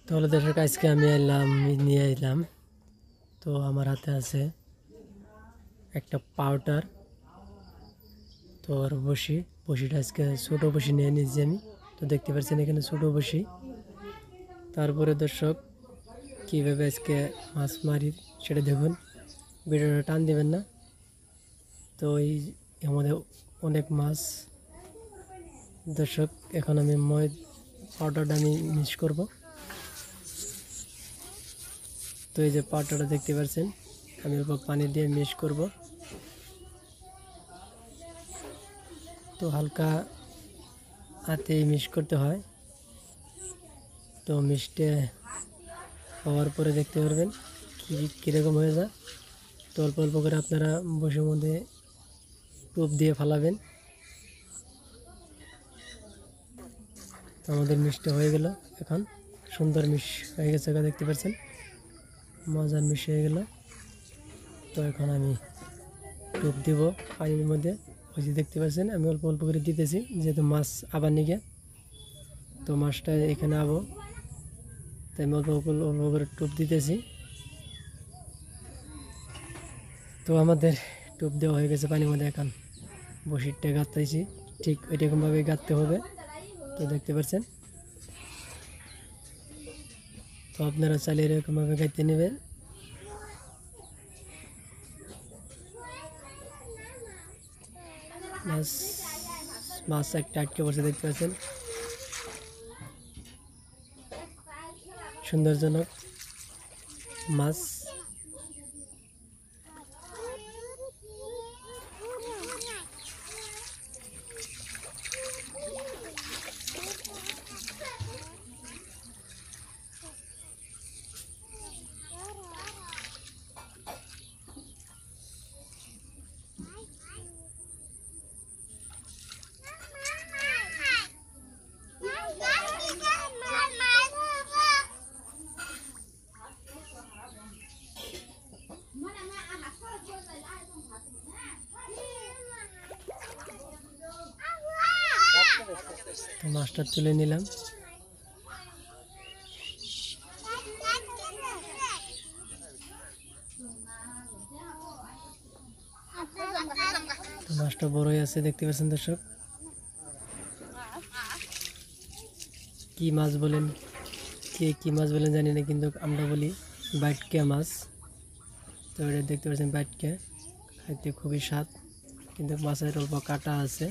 তাহলে দর্শক আজকে আমি নিয়ে এলাম। তো আমার হাতে আছে একটা পাউডার, তো আর বসিটা আজকে ছোটো বসি নিয়ে নিয়েছি আমি। তো দেখতে পাচ্ছেন এখানে ছোটো বসি। তারপরে দর্শক কীভাবে আজকে মাছ মারি সেটা দেখুন, ভিডিওটা টান দেবেন না। তো এর মধ্যে অনেক মাছ। দর্শক এখন আমি পাউডারটা আমি মিক্স করব। তো এই যে পাউডারটা দেখতে পাচ্ছেন, আমি অল্প পানি দিয়ে মিক্স করব। তো হালকা হাতে মিক্স করতে হয়। তো মিক্সটা হওয়ার পরে দেখতে পারবেন কীরকম হয়ে যায়। তো অল্প অল্প করে আপনারা বসের মধ্যে টোপ দিয়ে ফালাবেন। আমাদের মিক্সটা হয়ে গেল, এখন সুন্দর মিক্স হয়ে গেছে, দেখতে পাচ্ছেন মজার মিক্স হয়ে গেল। তো এখন আমি টোপ দিব পানির মধ্যে। ওই যে দেখতে পাচ্ছেন আমি অল্প অল্প করে দিতেছি, যেহেতু মাছ আবার নিগে। তো মাছটা এখানে আবো, তাই আমি অল্প অল্প অল্প করে টোপ দিতেছি। তো আমাদের টোপ দেওয়া হয়ে গেছে পানির মধ্যে। এখন বসিরটা গাঁথতেছি, ঠিক ওইরকমভাবে গাঁথতে হবে। তো দেখতে পাচ্ছেন, তো আপনারা চাইলে এরকমভাবে গাঁথতে নেবেন। মাছ একটা আটকে বসে, দেখতে পাচ্ছেন সুন্দরজনক মাছ। তো মাছটা তুলে নিলাম। তো মাছটা বড়ই আছে, দেখতে পাচ্ছেন দর্শক। কি মাছ বলেন, কে কি মাছ বলেন জানি না, কিন্তু আমরা বলি বাইটকা মাছ। তো এটা দেখতে পাচ্ছেন বাইটকা, খাইতে খুবই স্বাদ, কিন্তু মাছের অল্প কাটা আছে।